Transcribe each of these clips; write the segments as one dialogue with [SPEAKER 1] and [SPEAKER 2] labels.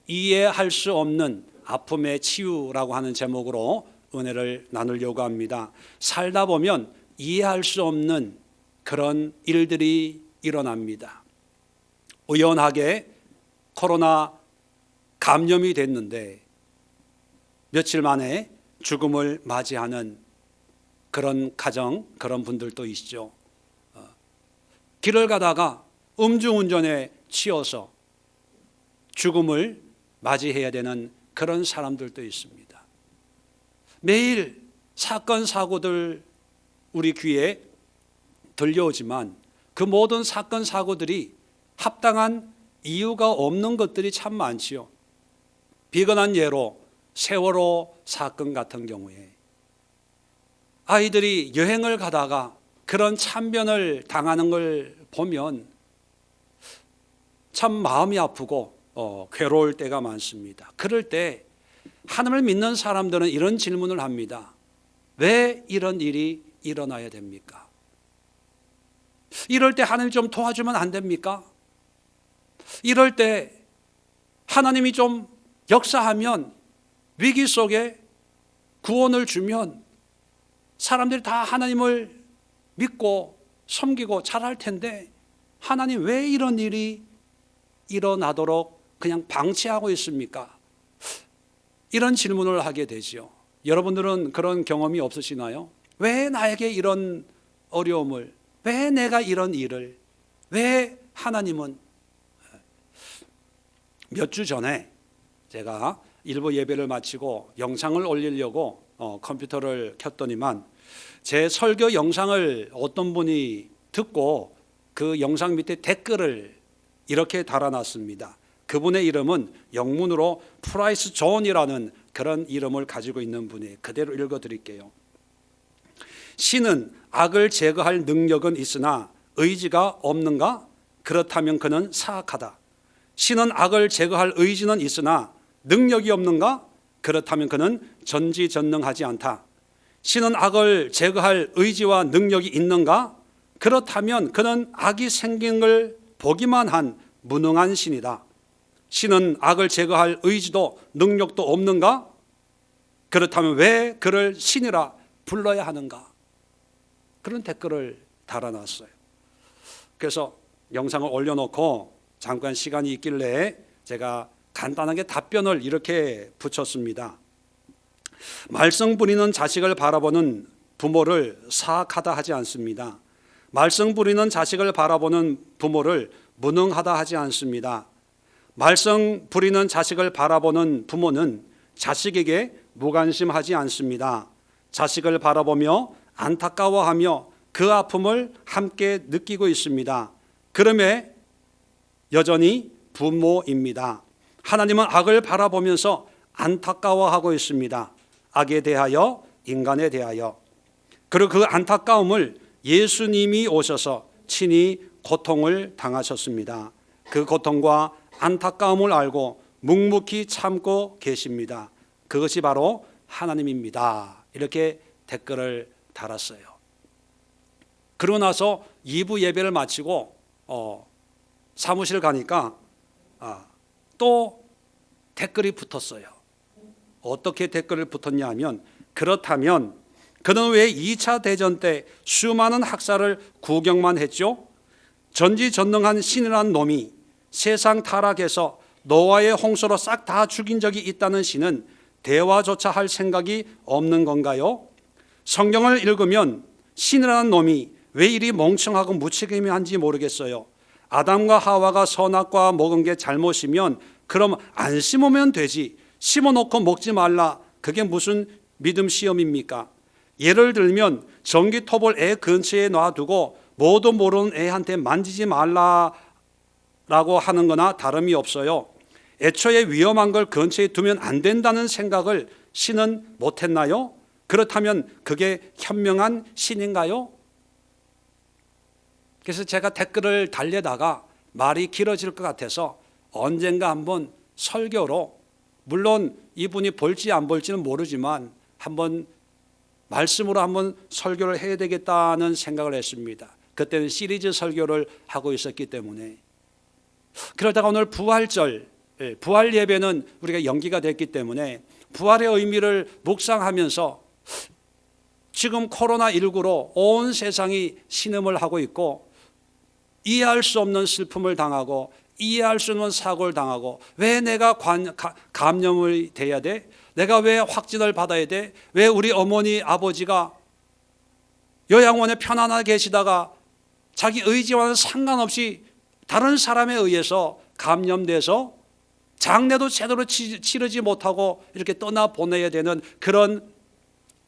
[SPEAKER 1] 이해할 수 없는 아픔의 치유라고 하는 제목으로 은혜를 나누려고 합니다. 살다 보면 이해할 수 없는 그런 일들이 일어납니다. 우연하게 코로나 감염이 됐는데 며칠 만에 죽음을 맞이하는 그런 가정, 그런 분들도 있죠. 길을 가다가 음주운전에 치여서 죽음을 맞이해야 되는 그런 사람들도 있습니다. 매일 사건, 사고들 우리 귀에 들려오지만 그 모든 사건, 사고들이 합당한 이유가 없는 것들이 참 많지요. 비근한 예로 세월호 사건 같은 경우에 아이들이 여행을 가다가 그런 참변을 당하는 걸 보면 참 마음이 아프고 괴로울 때가 많습니다. 그럴 때 하나님을 믿는 사람들은 이런 질문을 합니다. 왜 이런 일이 일어나야 됩니까? 이럴 때 하나님 좀 도와주면 안 됩니까? 이럴 때 하나님이 좀 역사하면, 위기 속에 구원을 주면 사람들이 다 하나님을 믿고 섬기고 잘할 텐데 하나님 왜 이런 일이 일어나도록 그냥 방치하고 있습니까? 이런 질문을 하게 되죠. 여러분들은 그런 경험이 없으시나요? 왜 나에게 이런 어려움을, 왜 내가 이런 일을, 왜 하나님은? 몇 주 전에 제가 일부 예배를 마치고 영상을 올리려고 컴퓨터를 켰더니만 제 설교 영상을 어떤 분이 듣고 그 영상 밑에 댓글을 이렇게 달아놨습니다. 그분의 이름은 영문으로 프라이스 존이라는 그런 이름을 가지고 있는 분이에요. 그대로 읽어드릴게요. 신은 악을 제거할 능력은 있으나 의지가 없는가? 그렇다면 그는 사악하다. 신은 악을 제거할 의지는 있으나 능력이 없는가? 그렇다면 그는 전지전능하지 않다. 신은 악을 제거할 의지와 능력이 있는가? 그렇다면 그는 악이 생긴 걸 보기만 한 무능한 신이다. 신은 악을 제거할 의지도 능력도 없는가? 그렇다면 왜 그를 신이라 불러야 하는가? 그런 댓글을 달아놨어요. 그래서 영상을 올려놓고 잠깐 시간이 있길래 제가 간단하게 답변을 이렇게 붙였습니다. 말썽 부리는 자식을 바라보는 부모를 사악하다 하지 않습니다. 말썽 부리는 자식을 바라보는 부모를 무능하다 하지 않습니다. 말썽 부리는 자식을 바라보는 부모는 자식에게 무관심하지 않습니다. 자식을 바라보며 안타까워하며 그 아픔을 함께 느끼고 있습니다. 그럼에 여전히 부모입니다. 하나님은 악을 바라보면서 안타까워하고 있습니다. 악에 대하여, 인간에 대하여. 그리고 그 안타까움을 예수님이 오셔서 친히 고통을 당하셨습니다. 그 고통과 안타까움을 알고 묵묵히 참고 계십니다. 그것이 바로 하나님입니다. 이렇게 댓글을 달았어요. 그러고 나서 2부 예배를 마치고 사무실 가니까 또 댓글이 붙었어요. 어떻게 댓글을 붙었냐 하면, 그렇다면 그는 왜 2차 대전 때 수많은 학살을 구경만 했죠? 전지전능한 신이라는 놈이 세상 타락해서 노아의 홍수로 싹 다 죽인 적이 있다는 신은 대화조차 할 생각이 없는 건가요? 성경을 읽으면 신이라는 놈이 왜 이리 멍청하고 무책임한지 모르겠어요. 아담과 하와가 선악과 먹은 게 잘못이면 그럼 안 심으면 되지, 심어놓고 먹지 말라, 그게 무슨 믿음 시험입니까? 예를 들면 전기톱을 애 근처에 놔두고 뭐도 모르는 애한테 만지지 말라라고 하는 거나 다름이 없어요. 애초에 위험한 걸 근처에 두면 안 된다는 생각을 신은 못했나요? 그렇다면 그게 현명한 신인가요? 그래서 제가 댓글을 달래다가 말이 길어질 것 같아서 언젠가 한번 설교로, 물론 이분이 볼지 안 볼지는 모르지만 한번 말씀으로 한번 설교를 해야 되겠다는 생각을 했습니다. 그때는 시리즈 설교를 하고 있었기 때문에. 그러다가 오늘 부활절 부활 예배는 우리가 연기가 됐기 때문에 부활의 의미를 묵상하면서 지금 코로나19로 온 세상이 신음을 하고 있고 이해할 수 없는 슬픔을 당하고 이해할 수 없는 사고를 당하고 왜 내가 감염이 돼야 돼? 내가 왜 확진을 받아야 돼? 왜 우리 어머니 아버지가 요양원에 편안하게 계시다가 자기 의지와는 상관없이 다른 사람에 의해서 감염돼서 장례도 제대로 치르지 못하고 이렇게 떠나보내야 되는 그런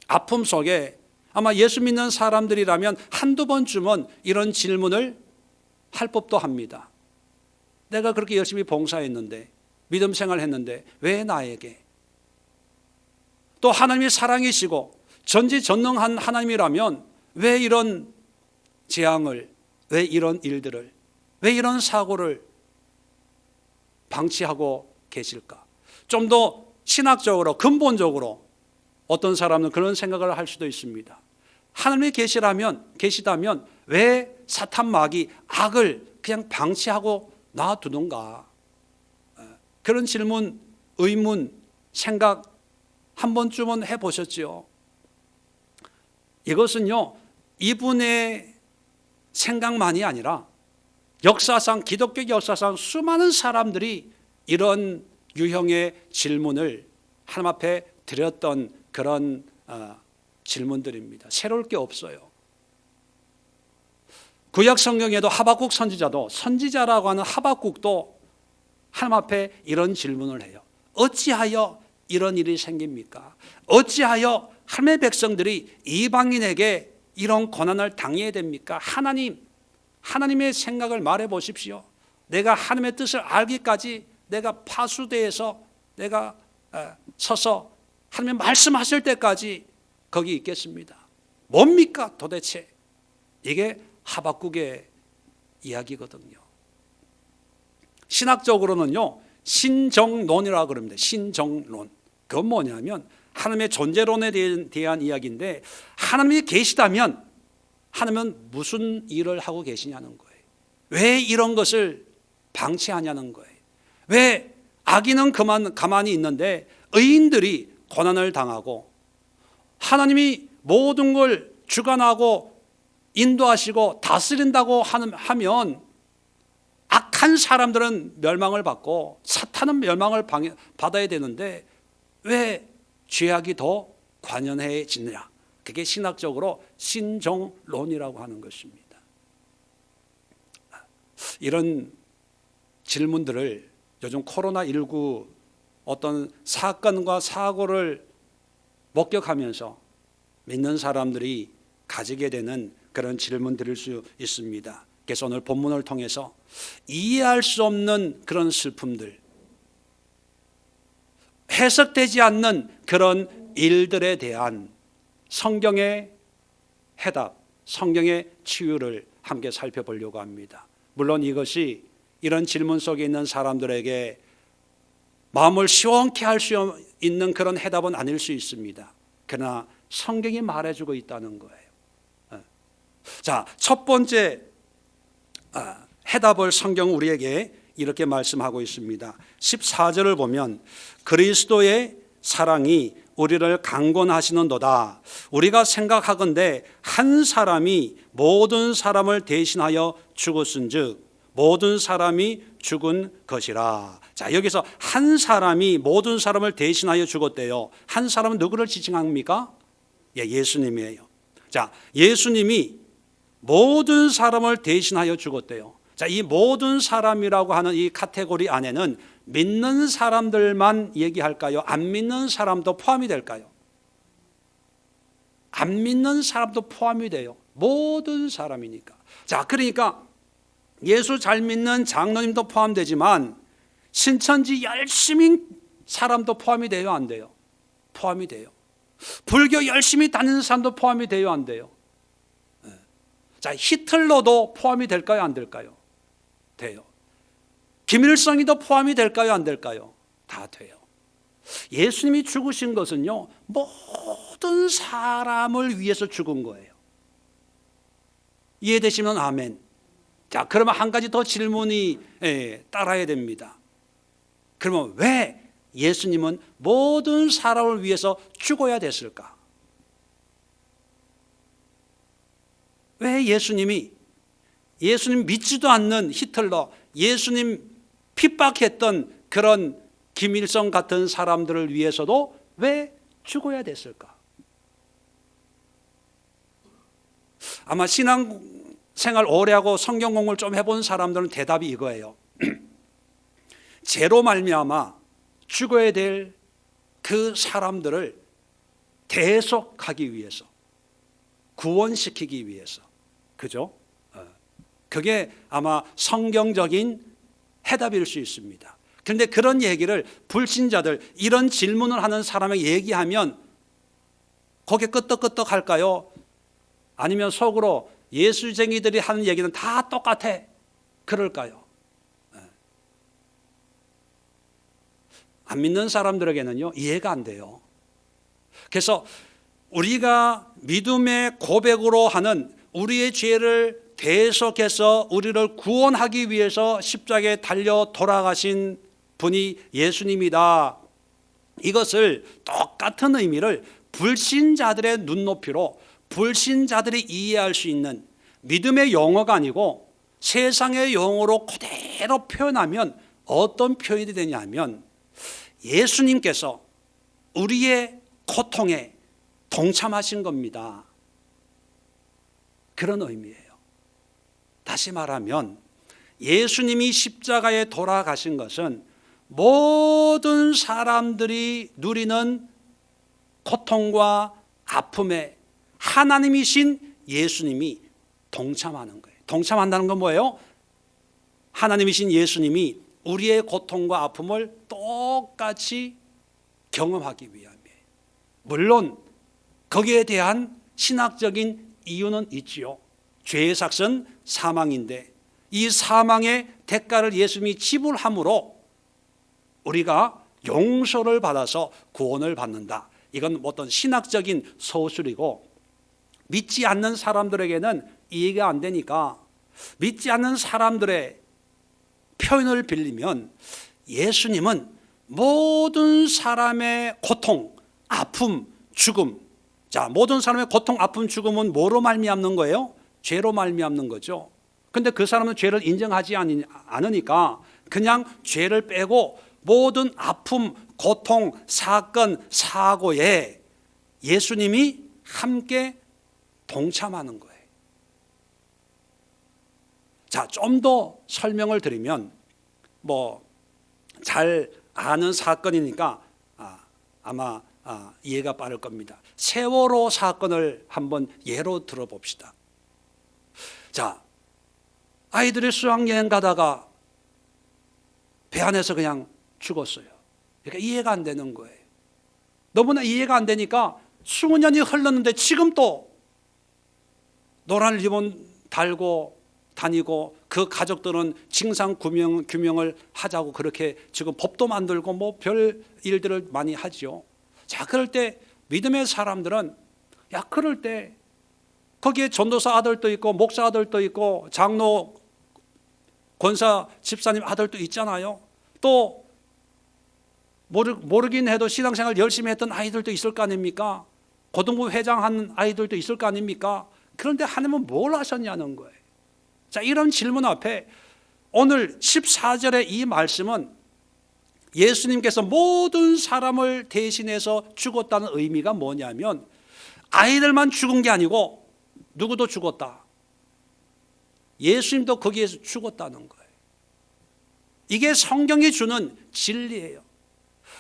[SPEAKER 1] 아픔 속에 아마 예수 믿는 사람들이라면 한두 번쯤은 이런 질문을 할 법도 합니다. 내가 그렇게 열심히 봉사했는데 믿음 생활했는데 왜 나에게? 또 하나님이 사랑이시고 전지전능한 하나님이라면 왜 이런 재앙을, 왜 이런 일들을, 왜 이런 사고를 방치하고 계실까? 좀 더 신학적으로 근본적으로 어떤 사람은 그런 생각을 할 수도 있습니다. 하나님이 계시다면 왜 사탄 마귀 악을 그냥 방치하고 놔두는가? 그런 질문, 의문, 생각 한 번쯤은 해보셨지요? 이것은요, 이분의 생각만이 아니라 역사상, 기독교 역사상 수많은 사람들이 이런 유형의 질문을 하나님 앞에 드렸던 그런 질문들입니다. 새로울 게 없어요. 구약 성경에도 하박국 선지자도, 선지자라고 하는 하박국도 하나님 앞에 이런 질문을 해요. 어찌하여 이런 일이 생깁니까? 어찌하여 하나님의 백성들이 이방인에게 이런 고난을 당해야 됩니까? 하나님의 생각을 말해 보십시오. 내가 하나님의 뜻을 알기까지 내가 파수대에서 내가 서서 하나님 말씀하실 때까지 거기 있겠습니다. 뭡니까 도대체? 이게 하박국의 이야기거든요. 신학적으로는요, 신정론이라고 그럽니다. 신정론. 그건 뭐냐면 하나님의 존재론에 대한 이야기인데, 하나님이 계시다면 하나님은 무슨 일을 하고 계시냐는 거예요. 왜 이런 것을 방치하냐는 거예요. 왜 악인은 가만히 있는데 의인들이 고난을 당하고, 하나님이 모든 걸 주관하고 인도하시고 다스린다고 하면 악한 사람들은 멸망을 받고 사탄은 멸망을 받아야 되는데 왜 죄악이 더 관연해지느냐? 그게 신학적으로 신정론이라고 하는 것입니다. 이런 질문들을 요즘 코로나19 어떤 사건과 사고를 목격하면서 믿는 사람들이 가지게 되는 그런 질문 드릴 수 있습니다. 그래서 오늘 본문을 통해서 이해할 수 없는 그런 슬픔들, 해석되지 않는 그런 일들에 대한 성경의 해답, 성경의 치유를 함께 살펴보려고 합니다. 물론 이것이 이런 질문 속에 있는 사람들에게 마음을 시원케 할 수 있는 그런 해답은 아닐 수 있습니다. 그러나 성경이 말해주고 있다는 거예요. 자, 첫 번째 해답을 성경은 우리에게 이렇게 말씀하고 있습니다. 14절을 보면 그리스도의 사랑이 우리를 강권하시는도다. 우리가 생각하건대 한 사람이 모든 사람을 대신하여 죽었은즉 모든 사람이 죽은 것이라. 자, 여기서 한 사람이 모든 사람을 대신하여 죽었대요. 한 사람은 누구를 지칭합니까? 예수님이에요. 자, 예수님이 모든 사람을 대신하여 죽었대요. 자, 이 모든 사람이라고 하는 이 카테고리 안에는 믿는 사람들만 얘기할까요? 안 믿는 사람도 포함이 될까요? 안 믿는 사람도 포함이 돼요. 모든 사람이니까. 자, 그러니까 예수 잘 믿는 장로님도 포함되지만 신천지 열심히 사람도 포함이 돼요, 안 돼요? 포함이 돼요. 불교 열심히 다니는 사람도 포함이 돼요, 안 돼요? 자, 히틀러도 포함이 될까요, 안 될까요? 돼요. 김일성이도 포함이 될까요, 안 될까요? 다 돼요. 예수님이 죽으신 것은요, 모든 사람을 위해서 죽은 거예요. 이해되시면 아멘. 자, 그러면 한 가지 더 질문이 따라야 됩니다. 그러면 왜 예수님은 모든 사람을 위해서 죽어야 됐을까? 왜 예수님 믿지도 않는 히틀러, 예수님 핍박했던 그런 김일성 같은 사람들을 위해서도 왜 죽어야 됐을까? 아마 신앙생활 오래 하고 성경 공부를 좀 해본 사람들은 대답이 이거예요. 죄로 말미암아 죽어야 될 그 사람들을 대속하기 위해서, 구원시키기 위해서. 그죠? 그게 아마 성경적인 해답일 수 있습니다. 그런데 그런 얘기를 불신자들, 이런 질문을 하는 사람에게 얘기하면 거기에 끄떡끄떡 할까요? 아니면 속으로 예수쟁이들이 하는 얘기는 다 똑같아, 그럴까요? 안 믿는 사람들에게는요, 이해가 안 돼요. 그래서 우리가 믿음의 고백으로 하는 우리의 죄를 대속해서 우리를 구원하기 위해서 십자가에 달려 돌아가신 분이 예수님이다. 이것을 똑같은 의미를 불신자들의 눈높이로, 불신자들이 이해할 수 있는 믿음의 용어가 아니고 세상의 용어로 그대로 표현하면 어떤 표현이 되냐면, 예수님께서 우리의 고통에 동참하신 겁니다. 그런 의미예요. 다시 말하면 예수님이 십자가에 돌아가신 것은 모든 사람들이 누리는 고통과 아픔에 하나님이신 예수님이 동참하는 거예요. 동참한다는 건 뭐예요? 하나님이신 예수님이 우리의 고통과 아픔을 똑같이 경험하기 위함이에요. 물론 거기에 대한 신학적인 이유는 있지요. 죄의 삭은 사망인데 이 사망의 대가를 예수님이 지불함으로 우리가 용서를 받아서 구원을 받는다. 이건 어떤 신학적인 서술이고, 믿지 않는 사람들에게는 이해가 안 되니까 믿지 않는 사람들의 표현을 빌리면, 예수님은 모든 사람의 고통, 아픔, 죽음, 자, 모든 사람의 고통, 아픔, 죽음은 뭐로 말미암는 거예요? 죄로 말미암는 거죠. 근데 그 사람은 죄를 인정하지 않으니까 그냥 죄를 빼고 모든 아픔, 고통, 사건, 사고에 예수님이 함께 동참하는 거예요. 자, 좀 더 설명을 드리면, 잘 아는 사건이니까 아마 이해가 빠를 겁니다. 세월호 사건을 한번 예로 들어봅시다. 자, 아이들이 수학여행 가다가 배 안에서 그냥 죽었어요. 그러니까 이해가 안 되는 거예요. 너무나 이해가 안 되니까 20년이 흘렀는데 지금 또 노란 리본 달고 다니고, 그 가족들은 진상 규명을 하자고 그렇게 지금 법도 만들고 별 일들을 많이 하죠. 자, 그럴 때 믿음의 사람들은, 그럴 때 거기에 전도사 아들도 있고 목사 아들도 있고 장로 권사 집사님 아들도 있잖아요. 또 모르긴 해도 신앙생활 열심히 했던 아이들도 있을 거 아닙니까? 고등부 회장한 아이들도 있을 거 아닙니까? 그런데 하나님은 뭘 하셨냐는 거예요. 자, 이런 질문 앞에 오늘 14절의 이 말씀은 예수님께서 모든 사람을 대신해서 죽었다는 의미가 뭐냐면, 아이들만 죽은 게 아니고 누구도 죽었다. 예수님도 거기에서 죽었다는 거예요. 이게 성경이 주는 진리예요.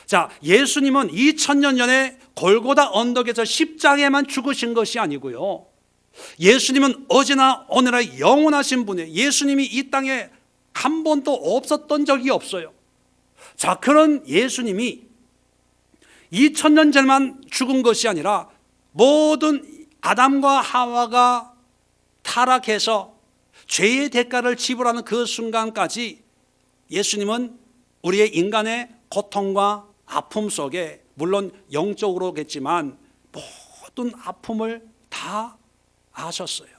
[SPEAKER 1] 자, 예수님은 2000년 전에 골고다 언덕에서 십자가에만 죽으신 것이 아니고요, 예수님은 어제나 오늘나 영원하신 분이에요. 예수님이 이 땅에 한 번도 없었던 적이 없어요. 자, 그런 예수님이 2000년 전만 죽은 것이 아니라 모든 아담과 하와가 타락해서 죄의 대가를 지불하는 그 순간까지 예수님은 우리의 인간의 고통과 아픔 속에, 물론 영적으로겠지만 모든 아픔을 다 아셨어요.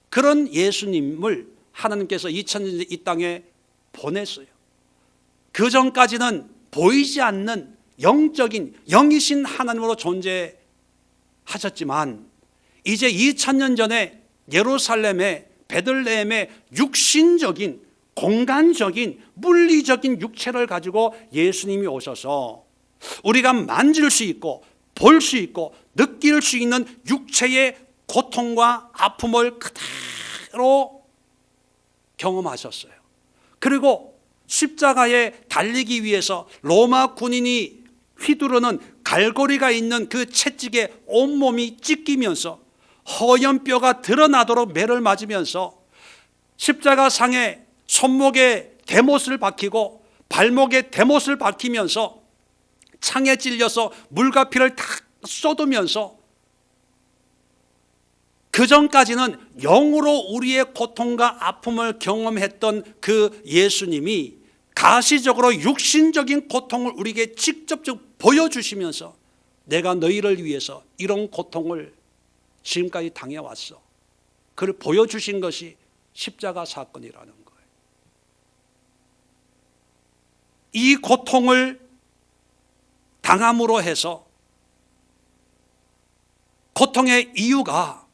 [SPEAKER 1] 그런 예수님을 하나님께서 2000년 이 땅에 보냈어요. 그 전까지는 보이지 않는 영적인 영이신 하나님으로 존재하셨지만 이제 2000년 전에 예루살렘의 베들레헴의 육신적인 공간적인 물리적인 육체를 가지고 예수님이 오셔서 우리가 만질 수 있고 볼 수 있고 느낄 수 있는 육체의 고통과 아픔을 그대로 경험하셨어요. 그리고 십자가에 달리기 위해서 로마 군인이 휘두르는 갈고리가 있는 그 채찍에 온몸이 찢기면서 허연뼈가 드러나도록 매를 맞으면서 십자가 상에 손목에 대못을 박히고 발목에 대못을 박히면서 창에 찔려서 물과 피를 다 쏟으면서 그 전까지는 영으로 우리의 고통과 아픔을 경험했던 그 예수님이 가시적으로 육신적인 고통을 우리에게 직접적 보여주시면서 내가 너희를 위해서 이런 고통을 지금까지 당해왔어. 그걸 보여주신 것이 십자가 사건이라는 거예요. 이 고통을 당함으로 해서 고통의 이유가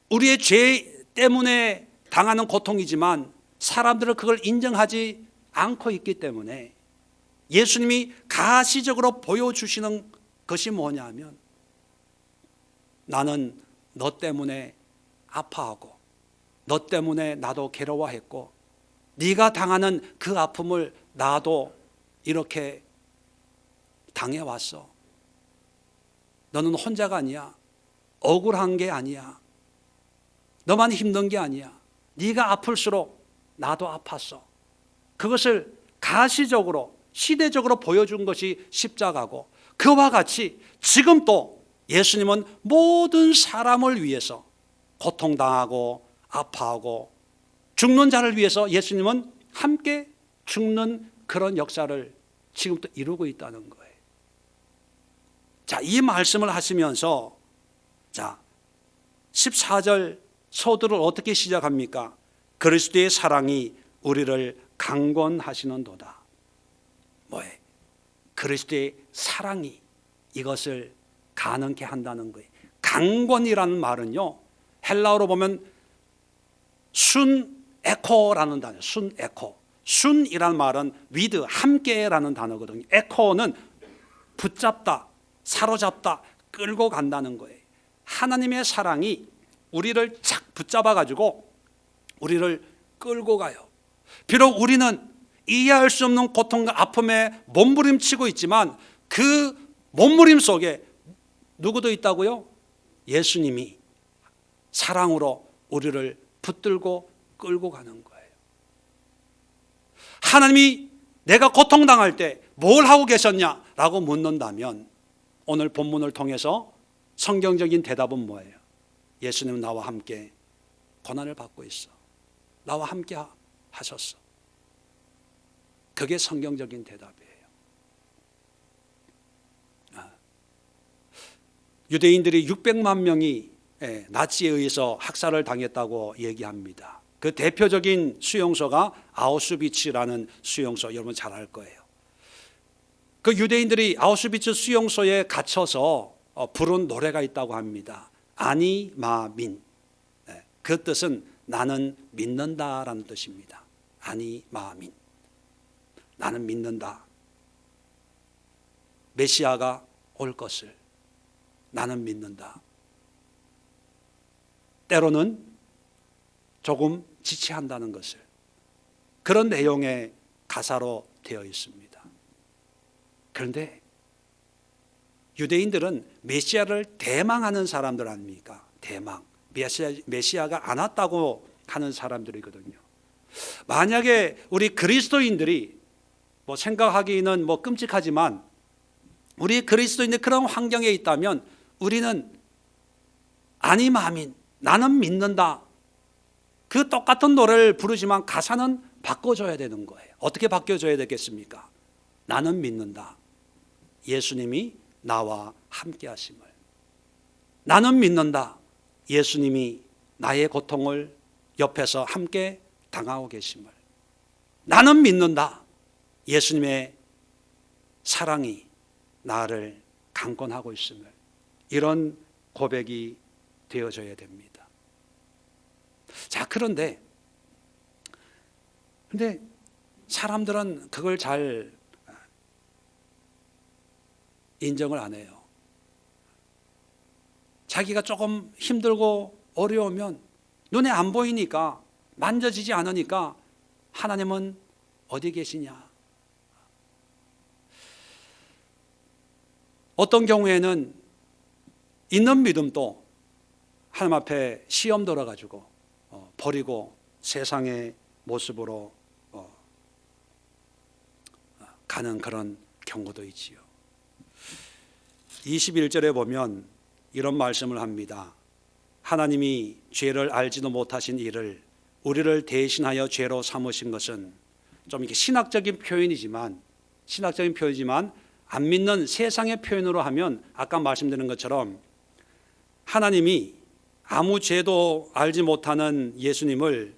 [SPEAKER 1] 우리의 죄 때문에 당하는 고통이지만 사람들은 그걸 인정하지 않고 있기 때문에 예수님이 가시적으로 보여주시는 것이 뭐냐면 나는 너 때문에 아파하고 너 때문에 나도 괴로워했고 네가 당하는 그 아픔을 나도 이렇게 당해왔어. 너는 혼자가 아니야. 억울한 게 아니야. 너만 힘든 게 아니야. 네가 아플수록 나도 아팠어. 그것을 가시적으로 시대적으로 보여준 것이 십자가고 그와 같이 지금 또 예수님은 모든 사람을 위해서 고통당하고 아파하고 죽는 자를 위해서 예수님은 함께 죽는 그런 역사를 지금도 이루고 있다는 거예요. 자, 이 말씀을 하시면서 자, 14절 서두를 어떻게 시작합니까? 그리스도의 사랑이 우리를 강권하시는도다. 뭐예요? 그리스도의 사랑이 이것을 가능케 한다는 거예요. 강권이라는 말은요, 헬라어로 보면 순 에코라는 단어, 순 에코. 순이라는 말은 with, 함께라는 단어거든요. 에코는 붙잡다, 사로잡다, 끌고 간다는 거예요. 하나님의 사랑이 우리를 착 붙잡아 가지고 우리를 끌고 가요. 비록 우리는 이해할 수 없는 고통과 아픔에 몸부림치고 있지만 그 몸부림 속에 누구도 있다고요? 예수님이 사랑으로 우리를 붙들고 끌고 가는 거예요. 하나님이 내가 고통당할 때 뭘 하고 계셨냐라고 묻는다면 오늘 본문을 통해서 성경적인 대답은 뭐예요? 예수님은 나와 함께 고난을 받고 있어. 나와 함께 하셨어. 그게 성경적인 대답이에요. 유대인들이 600만 명이 나치에 의해서 학살을 당했다고 얘기합니다. 그 대표적인 수용소가 아우슈비츠라는 수용소, 여러분 잘 알 거예요. 그 유대인들이 아우슈비츠 수용소에 갇혀서 부른 노래가 있다고 합니다. 아니 마민. 그 뜻은 나는 믿는다라는 뜻입니다. 아니 마민. 나는 믿는다. 메시아가 올 것을 나는 믿는다. 때로는 조금 지체한다는 것을, 그런 내용의 가사로 되어 있습니다. 그런데 유대인들은 메시아를 대망하는 사람들 아닙니까? 대망. 메시아가 안 왔다고 하는 사람들이거든요. 만약에 우리 그리스도인들이 생각하기는 끔찍하지만 우리 그리스도인들 그런 환경에 있다면 우리는 아니 마민, 나는 믿는다. 그 똑같은 노래를 부르지만 가사는 바꿔줘야 되는 거예요. 어떻게 바꿔줘야 되겠습니까? 나는 믿는다. 예수님이 나와 함께 하심을. 나는 믿는다. 예수님이 나의 고통을 옆에서 함께 당하고 계심을. 나는 믿는다. 예수님의 사랑이 나를 강권하고 있음을, 이런 고백이 되어져야 됩니다. 자, 그런데 사람들은 그걸 잘 인정을 안 해요. 자기가 조금 힘들고 어려우면 눈에 안 보이니까, 만져지지 않으니까 하나님은 어디 계시냐. 어떤 경우에는 있는 믿음도 하나님 앞에 시험 들어가지고 버리고 세상의 모습으로 가는 그런 경우도 있지요. 21절에 보면 이런 말씀을 합니다. 하나님이 죄를 알지도 못하신 이를 우리를 대신하여 죄로 삼으신 것은, 좀 이렇게 신학적인 표현이지만 안 믿는 세상의 표현으로 하면 아까 말씀드린 것처럼 하나님이 아무 죄도 알지 못하는 예수님을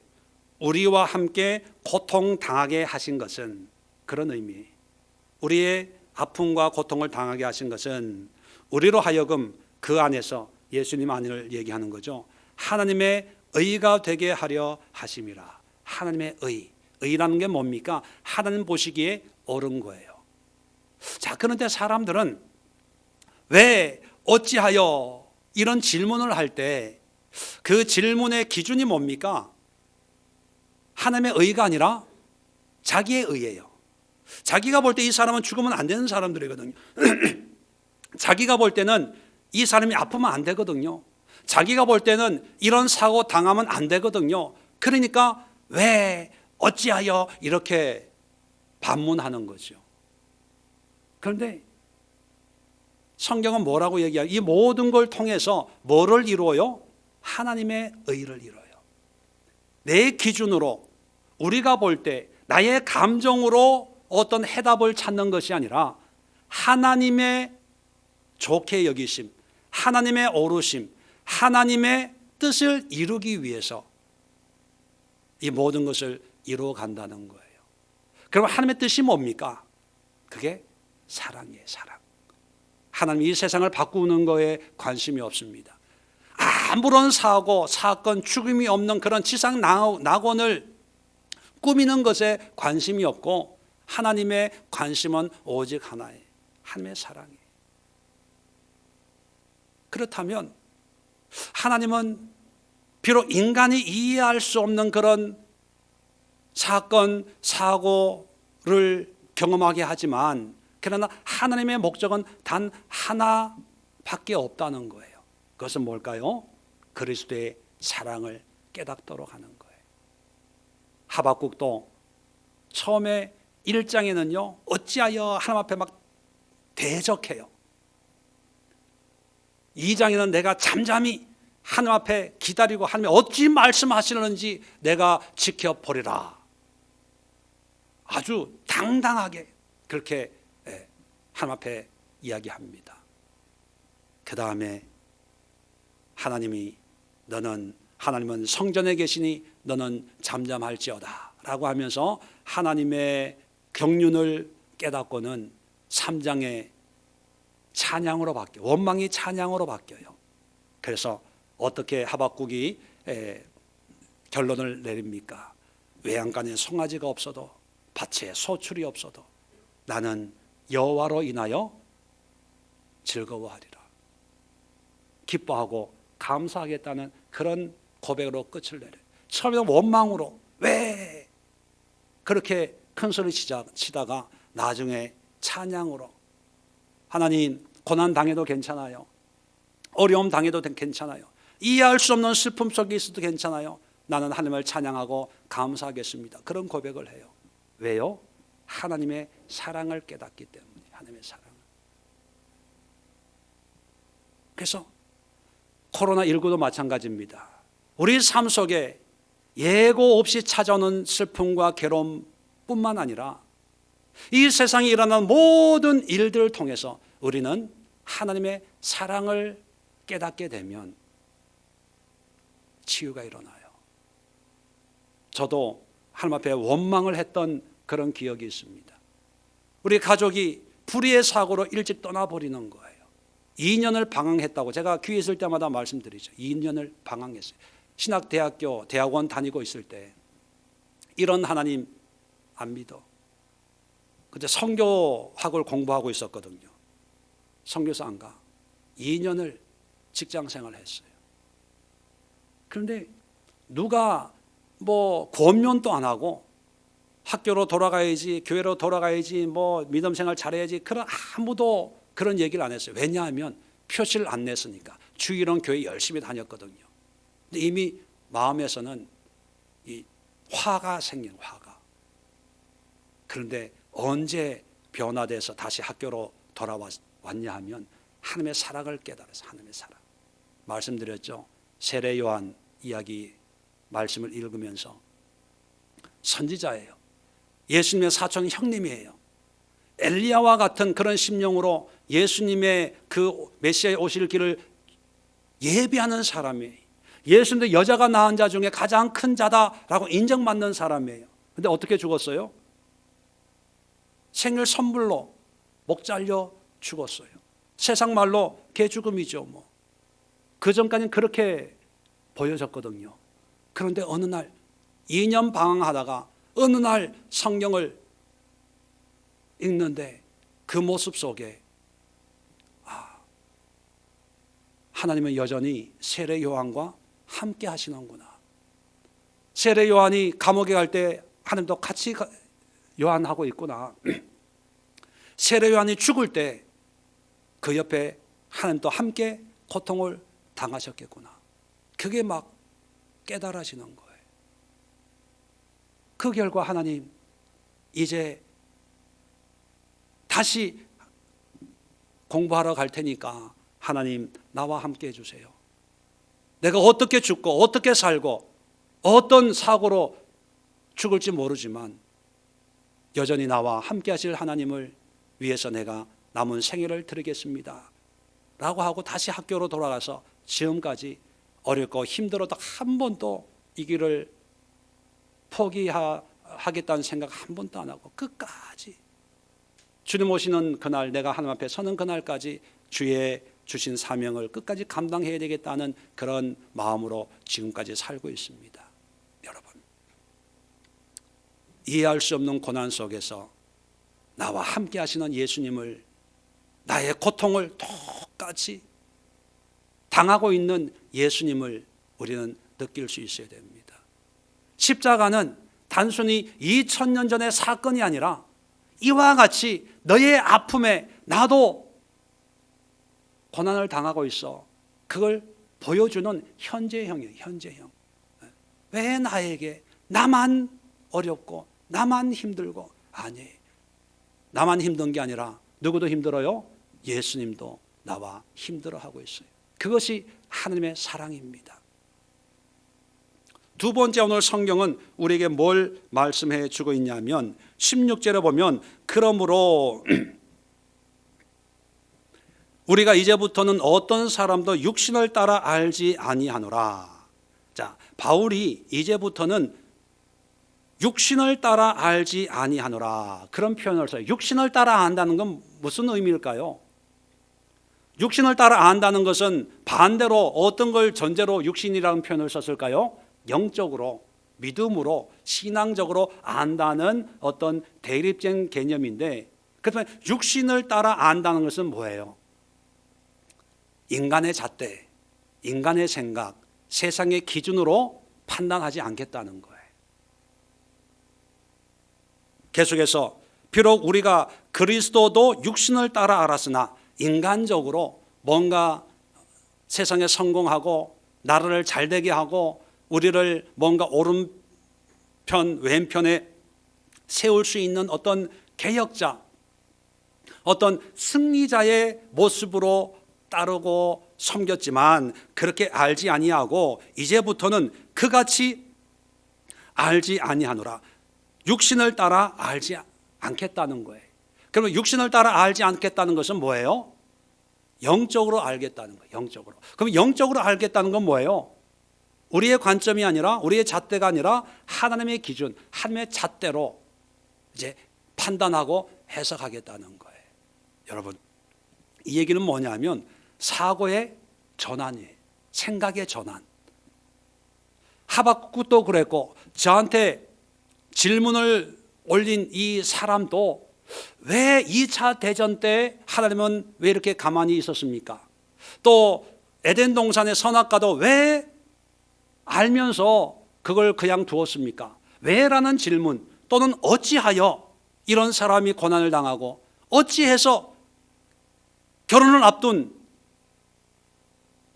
[SPEAKER 1] 우리와 함께 고통당하게 하신 것은, 그런 의미, 우리의 아픔과 고통을 당하게 하신 것은 우리로 하여금 그 안에서, 예수님 안을 얘기하는 거죠, 하나님의 의가 되게 하려 하심이라. 하나님의 의라는 게 뭡니까? 하나님 보시기에 옳은 거예요. 자, 그런데 사람들은 왜, 어찌하여, 이런 질문을 할 때 그 질문의 기준이 뭡니까? 하나님의 의가 아니라 자기의 의예요. 자기가 볼 때 이 사람은 죽으면 안 되는 사람들이거든요. 자기가 볼 때는 이 사람이 아프면 안 되거든요. 자기가 볼 때는 이런 사고 당하면 안 되거든요. 그러니까 왜, 어찌하여, 이렇게 반문하는 거죠. 그런데 성경은 뭐라고 얘기해요? 이 모든 걸 통해서 뭐를 이루어요? 하나님의 의를 이루어요. 내 기준으로, 우리가 볼 때 나의 감정으로 어떤 해답을 찾는 것이 아니라 하나님의 좋게 여기심, 하나님의 오르심, 하나님의 뜻을 이루기 위해서 이 모든 것을 이루어 간다는 거예요. 그럼 하나님의 뜻이 뭡니까? 그게 사랑이에요. 사랑. 하나님 이 세상을 바꾸는 거에 관심이 없습니다. 아무런 사고, 사건, 죽음이 없는 그런 지상 낙원을 꾸미는 것에 관심이 없고, 하나님의 관심은 오직 하나예요. 하나님의 사랑이에요. 그렇다면 하나님은 비록 인간이 이해할 수 없는 그런 사건, 사고를 경험하게 하지만, 그러나 하나님의 목적은 단 하나밖에 없다는 거예요. 그것은 뭘까요? 그리스도의 사랑을 깨닫도록 하는 거예요. 하박국도 처음에 1장에는요, 어찌하여 하나님 앞에 막 대적해요. 2장에는 내가 잠잠히 하나님 앞에 기다리고 하나님 어찌 말씀하시는지 내가 지켜보리라. 아주 당당하게 그렇게 하나님 앞에 이야기합니다. 그 다음에 하나님이, 하나님은 성전에 계시니 너는 잠잠할지어다 라고 하면서 하나님의 경륜을 깨닫고는 3장의 찬양으로 바뀌어요. 원망이 찬양으로 바뀌어요. 그래서 어떻게 하박국이 결론을 내립니까? 외양간에 송아지가 없어도, 밭에 소출이 없어도 나는 여호와로 인하여 즐거워하리라. 기뻐하고 감사하겠다는 그런 고백으로 끝을 내려요. 처음에는 원망으로 왜 그렇게 큰 소리 치다가 나중에 찬양으로, 하나님 고난 당해도 괜찮아요. 어려움 당해도 괜찮아요. 이해할 수 없는 슬픔 속에 있어도 괜찮아요. 나는 하나님을 찬양하고 감사하겠습니다. 그런 고백을 해요. 왜요? 하나님의 사랑을 깨닫기 때문에. 하나님의 사랑. 그래서 코로나19도 마찬가지입니다. 우리 삶 속에 예고 없이 찾아오는 슬픔과 괴로움뿐만 아니라 이 세상에 일어나는 모든 일들을 통해서 우리는 하나님의 사랑을 깨닫게 되면 치유가 일어나요. 저도 하나님 앞에 원망을 했던 그런 기억이 있습니다. 우리 가족이 불의의 사고로 일찍 떠나버리는 거예요. 2년을 방황했다고 제가 귀에 있을 때마다 말씀드리죠. 2년을 방황했어요. 신학대학교, 대학원 다니고 있을 때 이런 하나님 안 믿어. 그때 선교학을 공부하고 있었거든요. 선교사 안 가. 2년을 직장생활을 했어요. 그런데 누가 뭐 권면도 안 하고 학교로 돌아가야지, 교회로 돌아가야지, 뭐 믿음 생활 잘해야지, 그런 아무도 그런 얘기를 안 했어요. 왜냐하면 표시를 안 냈으니까. 주일은 교회 열심히 다녔거든요. 근데 이미 마음에서는 이 화가 생긴 화가. 그런데 언제 변화돼서 다시 학교로 돌아왔냐 하면 하나님의 사랑을 깨달아서 하나님의 사랑. 말씀드렸죠. 세례 요한 이야기 말씀을 읽으면서 선지자예요. 예수님의 사촌 형님이에요. 엘리야와 같은 그런 심령으로 예수님의 그 메시아의 오실 길을 예비하는 사람이에요. 예수님도 여자가 낳은 자 중에 가장 큰 자다라고 인정받는 사람이에요. 근데 어떻게 죽었어요? 생일 선물로 목 잘려 죽었어요. 세상 말로 개죽음이죠. 뭐. 그 전까지는 그렇게 보여졌거든요. 그런데 어느 날 2년 방황하다가 어느 날 성경을 읽는데 그 모습 속에 하나님은 여전히 세례 요한과 함께 하시는구나. 세례 요한이 감옥에 갈 때 하나님도 같이 요한하고 있구나. 세례 요한이 죽을 때 그 옆에 하나님도 함께 고통을 당하셨겠구나. 그게 막 깨달아지는 거예요. 그 결과 하나님 이제 다시 공부하러 갈 테니까 하나님 나와 함께 해주세요. 내가 어떻게 죽고 어떻게 살고 어떤 사고로 죽을지 모르지만 여전히 나와 함께 하실 하나님을 위해서 내가 남은 생애를 드리겠습니다 라고 하고 다시 학교로 돌아가서 지금까지 어렵고 힘들어도 한 번도 이 길을 포기하겠다는 생각 한 번도 안 하고 끝까지 주님 오시는 그날 내가 하나님 앞에 서는 그날까지 주의 주신 사명을 끝까지 감당해야 되겠다는 그런 마음으로 지금까지 살고 있습니다. 여러분, 이해할 수 없는 고난 속에서 나와 함께 하시는 예수님을, 나의 고통을 똑같이 당하고 있는 예수님을 우리는 느낄 수 있어야 됩니다. 십자가는 단순히 2000년 전의 사건이 아니라 이와 같이 너의 아픔에 나도 고난을 당하고 있어. 그걸 보여주는 현재형이에요. 현재형. 왜 나에게 나만 어렵고 나만 힘들고? 아니, 나만 힘든 게 아니라 누구도 힘들어요? 예수님도 나와 힘들어하고 있어요. 그것이 하나님의 사랑입니다. 두 번째, 오늘 성경은 우리에게 뭘 말씀해 주고 있냐면 16절에 보면 그러므로 우리가 이제부터는 어떤 사람도 육신을 따라 알지 아니하노라. 자, 바울이 이제부터는 육신을 따라 알지 아니하노라 그런 표현을 써요. 육신을 따라 안다는 건 무슨 의미일까요? 육신을 따라 안다는 것은 반대로 어떤 걸 전제로 육신이라는 표현을 썼을까요? 영적으로, 믿음으로, 신앙적으로 안다는 어떤 대립된 개념인데, 그렇다면 육신을 따라 안다는 것은 뭐예요? 인간의 잣대, 인간의 생각, 세상의 기준으로 판단하지 않겠다는 거예요. 계속해서 비록 우리가 그리스도도 육신을 따라 알았으나 인간적으로 뭔가 세상에 성공하고 나라를 잘되게 하고 우리를 뭔가 오른편 왼편에 세울 수 있는 어떤 개혁자, 어떤 승리자의 모습으로 따르고 섬겼지만 그렇게 알지 아니하고 이제부터는 그같이 알지 아니하노라. 육신을 따라 알지 않겠다는 거예요. 그러면 육신을 따라 알지 않겠다는 것은 뭐예요? 영적으로 알겠다는 거예요. 영적으로. 그럼 영적으로 알겠다는 건 뭐예요? 우리의 관점이 아니라, 우리의 잣대가 아니라 하나님의 기준, 하나님의 잣대로 이제 판단하고 해석하겠다는 거예요. 여러분, 이 얘기는 뭐냐면 사고의 전환이에요. 생각의 전환. 하박국도 그랬고, 저한테 질문을 올린 이 사람도 왜 2차 대전 때 하나님은 왜 이렇게 가만히 있었습니까? 또 에덴 동산의 선악과도 왜 알면서 그걸 그냥 두었습니까? 왜라는 질문, 또는 어찌하여 이런 사람이 고난을 당하고, 어찌해서 결혼을 앞둔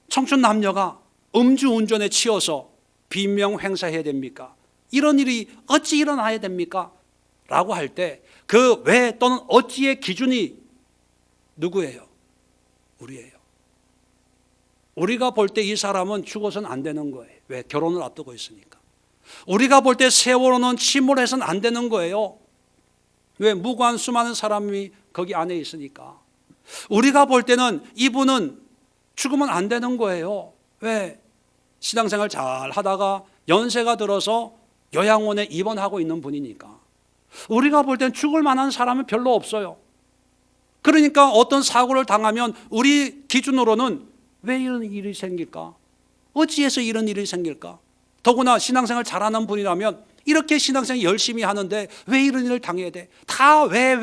[SPEAKER 1] 청춘 남녀가 음주운전에 치여서 비명 횡사해야 됩니까? 이런 일이 어찌 일어나야 됩니까? 라고 할 때 그 왜 또는 어찌의 기준이 누구예요? 우리예요. 우리가 볼 때 이 사람은 죽어서는 안 되는 거예요. 왜? 결혼을 앞두고 있으니까. 우리가 볼 때 세월호는 침몰해서는 안 되는 거예요. 왜? 무고한 수많은 사람이 거기 안에 있으니까. 우리가 볼 때는 이분은 죽으면 안 되는 거예요. 왜? 신앙생활 잘 하다가 연세가 들어서 요양원에 입원하고 있는 분이니까. 우리가 볼 때는 죽을 만한 사람은 별로 없어요. 그러니까 어떤 사고를 당하면 우리 기준으로는 왜 이런 일이 생길까? 어찌해서 이런 일이 생길까? 더구나 신앙생활 잘하는 분이라면 이렇게 신앙생활 열심히 하는데 왜 이런 일을 당해야 돼? 다 왜?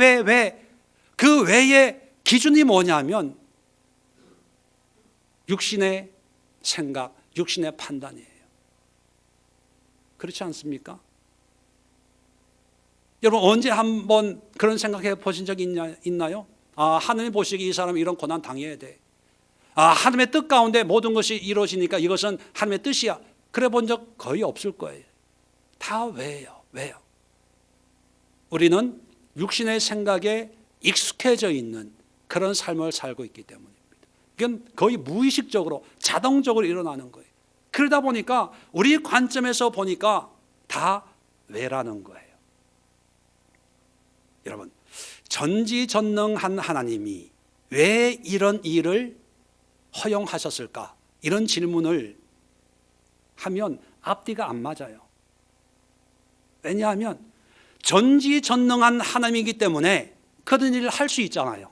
[SPEAKER 1] 그 왜의 기준이 뭐냐면 육신의 생각, 육신의 판단이에요. 그렇지 않습니까? 여러분, 언제 한번 그런 생각해 보신 적이 있나요? 아, 하나님 보시기에 이 사람이 이런 고난 당해야 돼. 아, 하나님의 뜻 가운데 모든 것이 이루어지니까 이것은 하나님의 뜻이야. 그래 본 적 거의 없을 거예요. 다 왜요? 우리는 육신의 생각에 익숙해져 있는 그런 삶을 살고 있기 때문입니다. 이건 거의 무의식적으로, 자동적으로 일어나는 거예요. 그러다 보니까 우리 관점에서 보니까 다 왜라는 거예요. 여러분, 전지전능한 하나님이 왜 이런 일을 허용하셨을까? 이런 질문을 하면 앞뒤가 안 맞아요. 왜냐하면 전지전능한 하나님이기 때문에 그런 일을 할 수 있잖아요.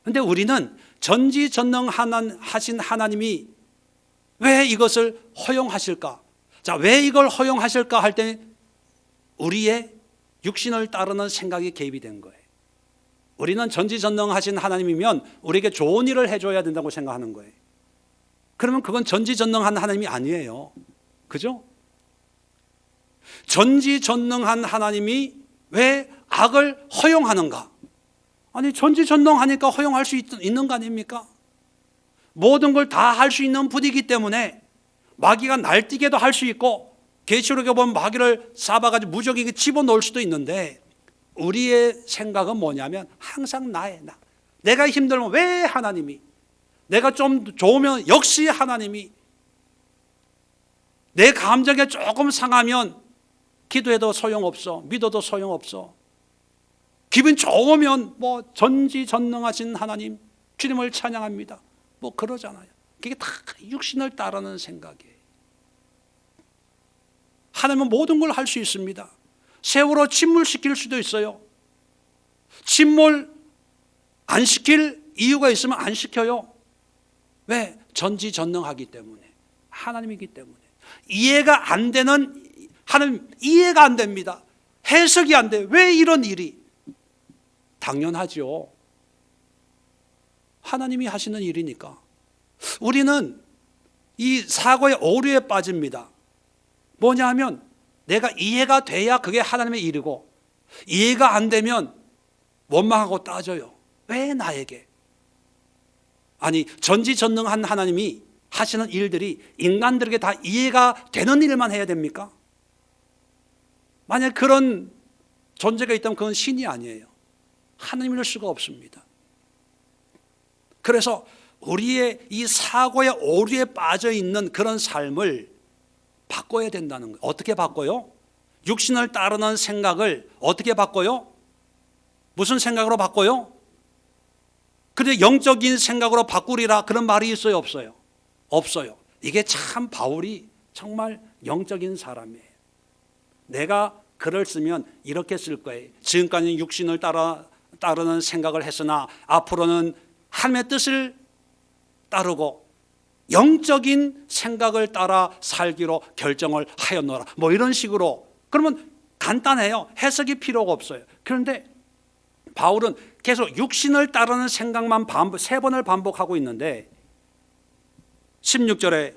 [SPEAKER 1] 그런데 우리는 전지전능하신 하나님이 왜 이것을 허용하실까? 자, 왜 이걸 허용하실까 할 때 우리의 육신을 따르는 생각이 개입이 된 거예요. 우리는 전지전능하신 하나님이면 우리에게 좋은 일을 해줘야 된다고 생각하는 거예요. 그러면 그건 전지전능한 하나님이 아니에요. 그죠? 전지전능한 하나님이 왜 악을 허용하는가? 아니, 전지전능하니까 허용할 수 있는 거 아닙니까? 모든 걸 다 할 수 있는 분이기 때문에 마귀가 날뛰게도 할 수 있고, 계시록에 보면 마귀를 잡아가지고 무적에게 집어넣을 수도 있는데, 우리의 생각은 뭐냐면 항상 나. 내가 힘들면 왜 하나님이, 내가 좀 좋으면 역시 하나님이, 내 감정에 조금 상하면 기도해도 소용없어, 믿어도 소용없어, 기분 좋으면 뭐 전지전능하신 하나님, 주님을 찬양합니다, 뭐 그러잖아요. 그게 다 육신을 따르는 생각이에요. 하나님은 모든 걸 할 수 있습니다. 세월호 침몰시킬 수도 있어요. 침몰 안 시킬 이유가 있으면 안 시켜요. 왜? 전지전능하기 때문에, 하나님이기 때문에. 이해가 안 되는, 하나님 이해가 안 됩니다. 해석이 안 돼. 왜 이런 일이? 당연하죠. 하나님이 하시는 일이니까. 우리는 이 사고의 오류에 빠집니다. 뭐냐 하면 내가 이해가 돼야 그게 하나님의 일이고, 이해가 안 되면 원망하고 따져요. 왜 나에게? 아니, 전지전능한 하나님이 하시는 일들이 인간들에게 다 이해가 되는 일만 해야 됩니까? 만약 그런 존재가 있다면 그건 신이 아니에요. 하나님일 수가 없습니다. 그래서 우리의 이 사고의 오류에 빠져 있는 그런 삶을 바꿔야 된다는 거예요. 어떻게 바꿔요? 육신을 따르는 생각을 어떻게 바꿔요? 무슨 생각으로 바꿔요? 근데 영적인 생각으로 바꾸리라, 그런 말이 있어요, 없어요? 없어요. 이게 참 바울이 정말 영적인 사람이에요. 내가 글을 쓰면 이렇게 쓸 거예요. 지금까지는 육신을 따르는 생각을 했으나 앞으로는 하나님의 뜻을 따르고 영적인 생각을 따라 살기로 결정을 하였노라. 뭐 이런 식으로. 그러면 간단해요. 해석이 필요가 없어요. 그런데 바울은 계속 육신을 따르는 생각만 3번을 반복하고 있는데 16절에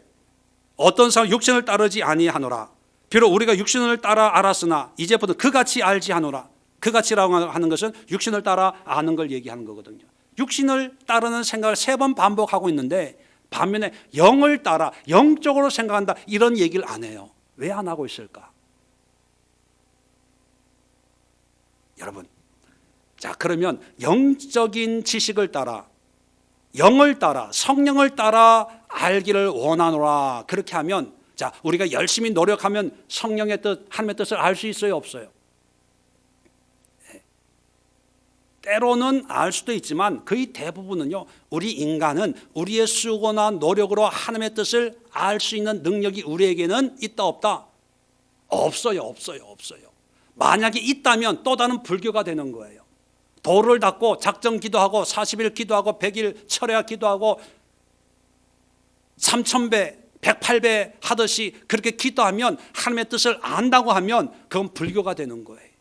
[SPEAKER 1] 어떤 사람 육신을 따르지 아니하노라. 비록 우리가 육신을 따라 알았으나 이제부터 그같이 알지 하노라. 그같이라고 하는 것은 육신을 따라 아는 걸 얘기하는 거거든요. 육신을 따르는 생각을 3번 반복하고 있는데 반면에 영을 따라 영적으로 생각한다 이런 얘기를 안 해요. 왜 안 하고 있을까? 여러분, 자 그러면 영적인 지식을 따라 영을 따라 성령을 따라 알기를 원하노라. 그렇게 하면 자 우리가 열심히 노력하면 성령의 뜻 하나님의 뜻을 알 수 있어요 없어요? 때로는 알 수도 있지만 거의 대부분은요 우리 인간은 우리의 수고나 노력으로 하나님의 뜻을 알 수 있는 능력이 우리에게는 있다 없다? 없어요. 만약에 있다면 또 다른 불교가 되는 거예요. 돌을 닦고 작정 기도하고 40일 기도하고 100일 철야 기도하고 3000배 108배 하듯이 그렇게 기도하면 하나님의 뜻을 안다고 하면 그건 불교가 되는 거예요.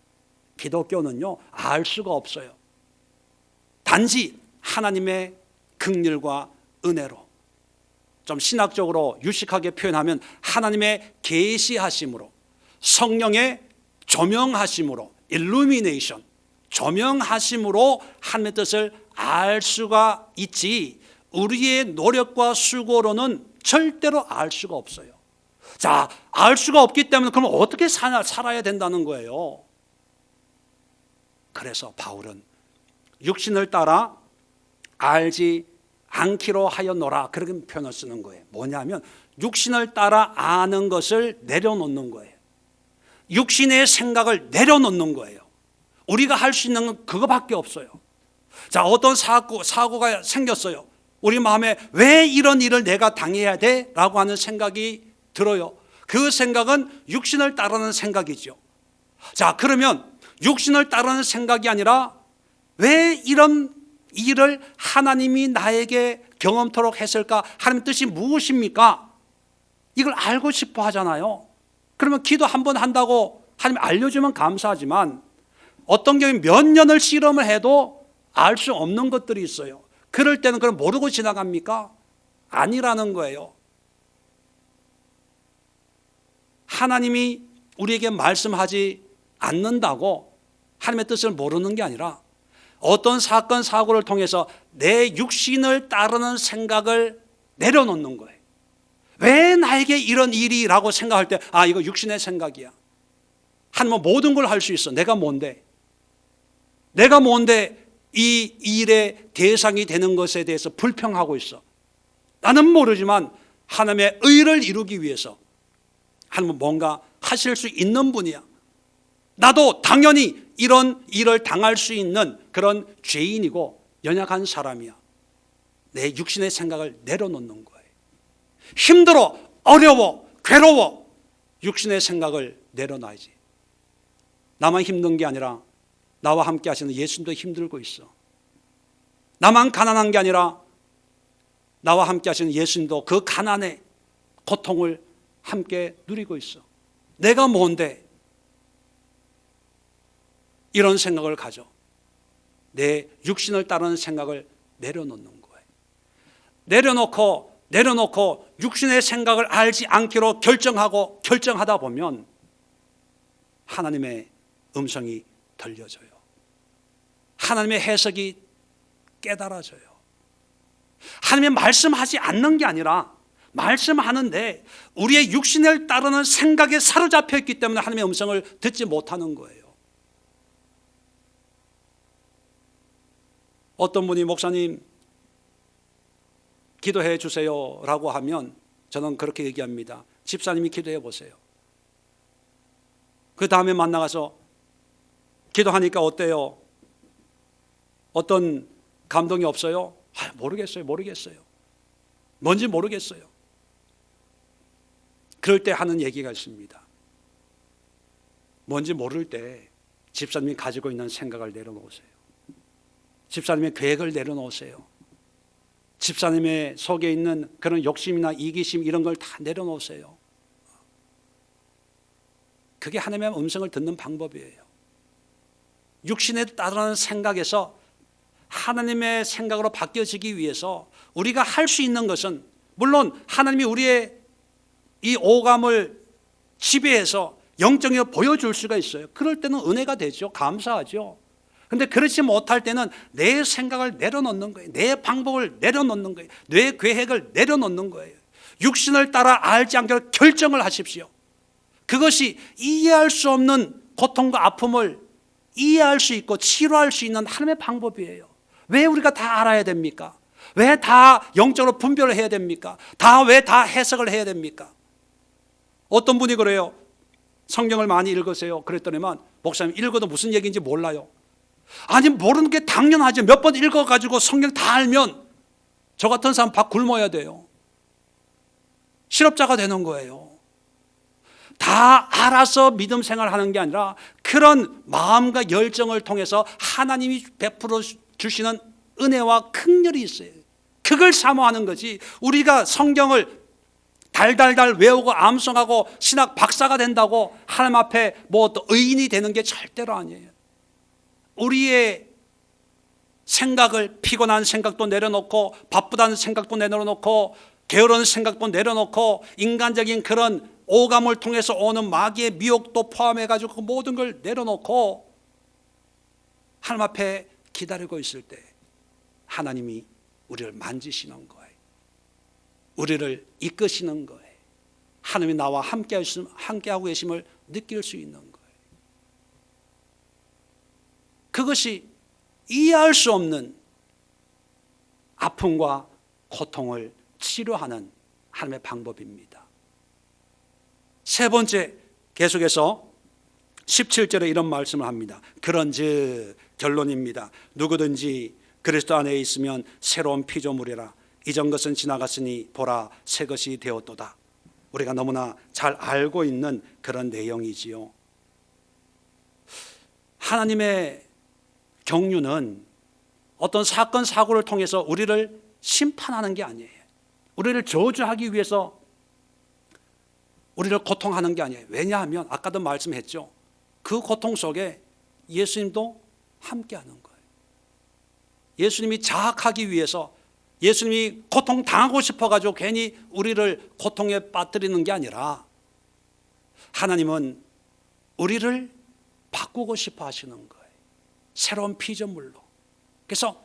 [SPEAKER 1] 기독교는요 알 수가 없어요. 단지 하나님의 긍휼과 은혜로, 좀 신학적으로 유식하게 표현하면 하나님의 계시하심으로, 성령의 조명하심으로, 일루미네이션, 조명하심으로 하나님의 뜻을 알 수가 있지 우리의 노력과 수고로는 절대로 알 수가 없어요. 자, 알 수가 없기 때문에 그럼 어떻게 살아야 된다는 거예요? 그래서 바울은 육신을 따라 알지 않기로 하였노라 그렇게 표현을 쓰는 거예요. 뭐냐면 육신을 따라 아는 것을 내려놓는 거예요. 육신의 생각을 내려놓는 거예요. 우리가 할 수 있는 건 그거밖에 없어요. 자, 어떤 사고가 생겼어요. 우리 마음에 왜 이런 일을 내가 당해야 돼? 라고 하는 생각이 들어요. 그 생각은 육신을 따르는 생각이죠. 자, 그러면 육신을 따르는 생각이 아니라 왜 이런 일을 하나님이 나에게 경험토록 했을까? 하나님 뜻이 무엇입니까? 이걸 알고 싶어 하잖아요. 그러면 기도 한 번 한다고 하나님 알려주면 감사하지만 어떤 경우에 몇 년을 실험을 해도 알 수 없는 것들이 있어요. 그럴 때는 그럼 모르고 지나갑니까? 아니라는 거예요. 하나님이 우리에게 말씀하지 않는다고 하나님의 뜻을 모르는 게 아니라 어떤 사건 사고를 통해서 내 육신을 따르는 생각을 내려놓는 거예요. 왜 나에게 이런 일이라고 생각할 때 아 이거 육신의 생각이야. 하나님은 모든 걸 할 수 있어. 내가 뭔데 이 일의 대상이 되는 것에 대해서 불평하고 있어. 나는 모르지만 하나님의 의를 이루기 위해서 하나님은 뭔가 하실 수 있는 분이야. 나도 당연히 이런 일을 당할 수 있는 그런 죄인이고 연약한 사람이야. 내 육신의 생각을 내려놓는 거예요. 힘들어, 어려워, 괴로워. 육신의 생각을 내려놔야지. 나만 힘든 게 아니라 나와 함께 하시는 예수님도 힘들고 있어. 나만 가난한 게 아니라 나와 함께 하시는 예수님도 그 가난의 고통을 함께 누리고 있어. 내가 뭔데 이런 생각을 가져. 내 육신을 따르는 생각을 내려놓는 거예요. 내려놓고 육신의 생각을 알지 않기로 결정하다 보면 하나님의 음성이 들려져요. 하나님의 해석이 깨달아져요. 하나님의 말씀하지 않는 게 아니라 말씀하는데 우리의 육신을 따르는 생각에 사로잡혀 있기 때문에 하나님의 음성을 듣지 못하는 거예요. 어떤 분이 목사님 기도해 주세요 라고 하면 저는 그렇게 얘기합니다. 집사님이 기도해 보세요. 그 다음에 만나가서 기도하니까 어때요? 어떤 감동이 없어요? 모르겠어요. 뭔지 모르겠어요. 그럴 때 하는 얘기가 있습니다. 뭔지 모를 때 집사님이 가지고 있는 생각을 내려놓으세요. 집사님의 계획을 내려놓으세요. 집사님의 속에 있는 그런 욕심이나 이기심 이런 걸 다 내려놓으세요. 그게 하나님의 음성을 듣는 방법이에요. 육신에 따르는 생각에서 하나님의 생각으로 바뀌어지기 위해서 우리가 할 수 있는 것은, 물론 하나님이 우리의 이 오감을 지배해서 영적으로 보여줄 수가 있어요. 그럴 때는 은혜가 되죠. 감사하죠. 그런데 그렇지 못할 때는 내 생각을 내려놓는 거예요. 내 방법을 내려놓는 거예요. 내 계획을 내려놓는 거예요. 육신을 따라 알지 않게 결정을 하십시오. 그것이 이해할 수 없는 고통과 아픔을 이해할 수 있고 치료할 수 있는 하나님의 방법이에요. 왜 우리가 다 알아야 됩니까? 왜 다 영적으로 분별을 해야 됩니까? 왜 다 해석을 해야 됩니까? 어떤 분이 그래요. 성경을 많이 읽으세요. 그랬더니만 목사님 읽어도 무슨 얘기인지 몰라요. 아니 모르는 게 당연하지. 몇 번 읽어가지고 성경 다 알면 저 같은 사람 밥 굶어야 돼요. 실업자가 되는 거예요. 다 알아서 믿음 생활하는 게 아니라 그런 마음과 열정을 통해서 하나님이 베풀어 주시는 은혜와 긍휼이 있어요. 그걸 사모하는 거지. 우리가 성경을 달달달 외우고 암송하고 신학 박사가 된다고 하나님 앞에 또 의인이 되는 게 절대로 아니에요. 우리의 생각을, 피곤한 생각도 내려놓고 바쁘다는 생각도 내려놓고 게으른 생각도 내려놓고 인간적인 그런 오감을 통해서 오는 마귀의 미혹도 포함해가지고 그 모든 걸 내려놓고 하나님 앞에 기다리고 있을 때 하나님이 우리를 만지시는 거예요. 우리를 이끄시는 거예요. 하나님이 나와 함께하고 계심을 느낄 수 있는 거예요. 그것이 이해할 수 없는 아픔과 고통을 치료하는 하나님의 방법입니다. 세 번째, 계속해서 17절에 이런 말씀을 합니다. 그런즉 결론입니다. 누구든지 그리스도 안에 있으면 새로운 피조물이라. 이전 것은 지나갔으니 보라 새 것이 되었도다. 우리가 너무나 잘 알고 있는 그런 내용이지요. 하나님의 경륜은 어떤 사건 사고를 통해서 우리를 심판하는 게 아니에요. 우리를 저주하기 위해서 우리를 고통하는 게 아니에요. 왜냐하면 아까도 말씀했죠. 그 고통 속에 예수님도 함께하는 거예요. 예수님이 자학하기 위해서, 예수님이 고통 당하고 싶어가지고 괜히 우리를 고통에 빠뜨리는 게 아니라 하나님은 우리를 바꾸고 싶어 하시는 거예요. 새로운 피조물로. 그래서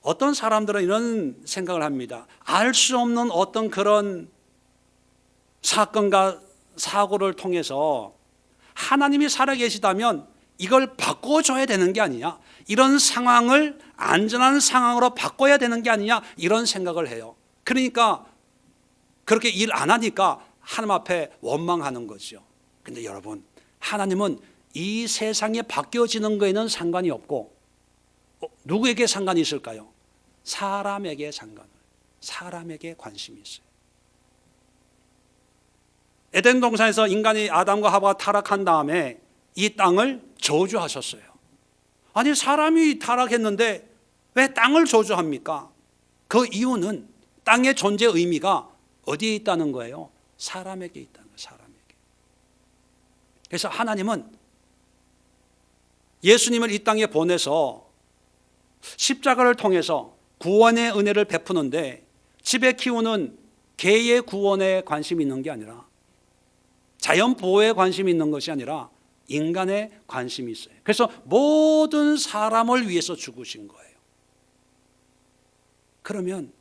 [SPEAKER 1] 어떤 사람들은 이런 생각을 합니다. 알 수 없는 어떤 그런 사건과 사고를 통해서 하나님이 살아계시다면 이걸 바꿔줘야 되는 게 아니냐, 이런 상황을 안전한 상황으로 바꿔야 되는 게 아니냐, 이런 생각을 해요. 그러니까 그렇게 일 안 하니까 하나님 앞에 원망하는 거죠. 근데 여러분, 하나님은 이 세상에 바뀌어지는 거에는 상관이 없고 누구에게 상관이 있을까요? 사람에게 사람에게 관심이 있어요. 에덴 동산에서 인간이 아담과 하와가 타락한 다음에 이 땅을 저주하셨어요. 아니 사람이 타락했는데 왜 땅을 저주합니까? 그 이유는 땅의 존재 의미가 어디에 있다는 거예요? 사람에게 있다는 거예요. 사람에게. 그래서 하나님은 예수님을 이 땅에 보내서 십자가를 통해서 구원의 은혜를 베푸는데 집에 키우는 개의 구원에 관심이 있는 게 아니라, 자연 보호에 관심이 있는 것이 아니라 인간에 관심이 있어요. 그래서 모든 사람을 위해서 죽으신 거예요. 그러면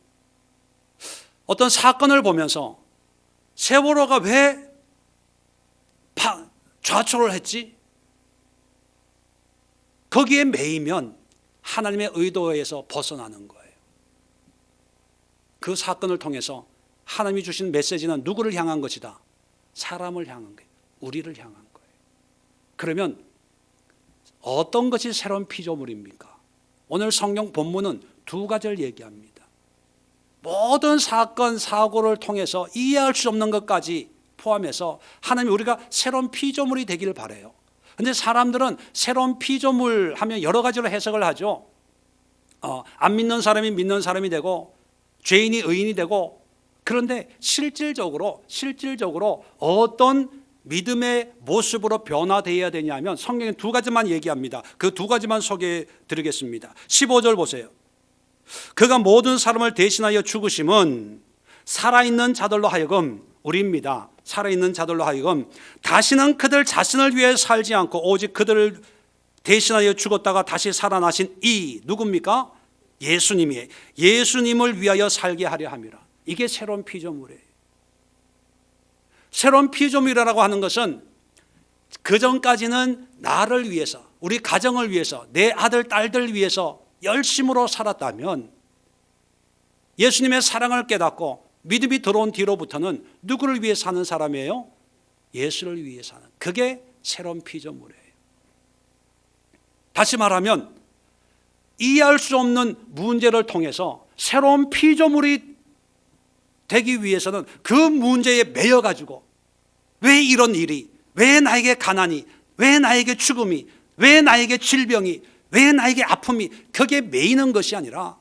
[SPEAKER 1] 어떤 사건을 보면서 세월호가 왜 좌초를 했지? 거기에 매이면 하나님의 의도에서 벗어나는 거예요. 그 사건을 통해서 하나님이 주신 메시지는 누구를 향한 것이다? 사람을 향한 거예요. 우리를 향한 거예요. 그러면 어떤 것이 새로운 피조물입니까? 오늘 성경 본문은 두 가지를 얘기합니다. 모든 사건 사고를 통해서 이해할 수 없는 것까지 포함해서 하나님 우리가 새로운 피조물이 되기를 바라요. 근데 사람들은 새로운 피조물 하면 여러 가지로 해석을 하죠. 안 믿는 사람이 믿는 사람이 되고 죄인이 의인이 되고, 그런데 실질적으로 어떤 믿음의 모습으로 변화되어야 되냐면 성경에 두 가지만 얘기합니다. 그 두 가지만 소개해 드리겠습니다. 15절 보세요. 그가 모든 사람을 대신하여 죽으심은 살아있는 자들로 하여금, 우리입니다. 살아있는 자들로 하여금 다시는 그들 자신을 위해 살지 않고 오직 그들을 대신하여 죽었다가 다시 살아나신 이 누굽니까? 예수님이에요. 예수님을 위하여 살게 하려 함이라. 이게 새로운 피조물이에요. 새로운 피조물이라고 하는 것은 그전까지는 나를 위해서, 우리 가정을 위해서, 내 아들 딸들 위해서 열심으로 살았다면 예수님의 사랑을 깨닫고 믿음이 들어온 뒤로부터는 누구를 위해 사는 사람이에요? 예수를 위해 사는, 그게 새로운 피조물이에요. 다시 말하면 이해할 수 없는 문제를 통해서 새로운 피조물이 되기 위해서는 그 문제에 매여가지고 왜 이런 일이, 왜 나에게 가난이, 왜 나에게 죽음이, 왜 나에게 질병이, 왜 나에게 아픔이, 그게 매이는 것이 아니라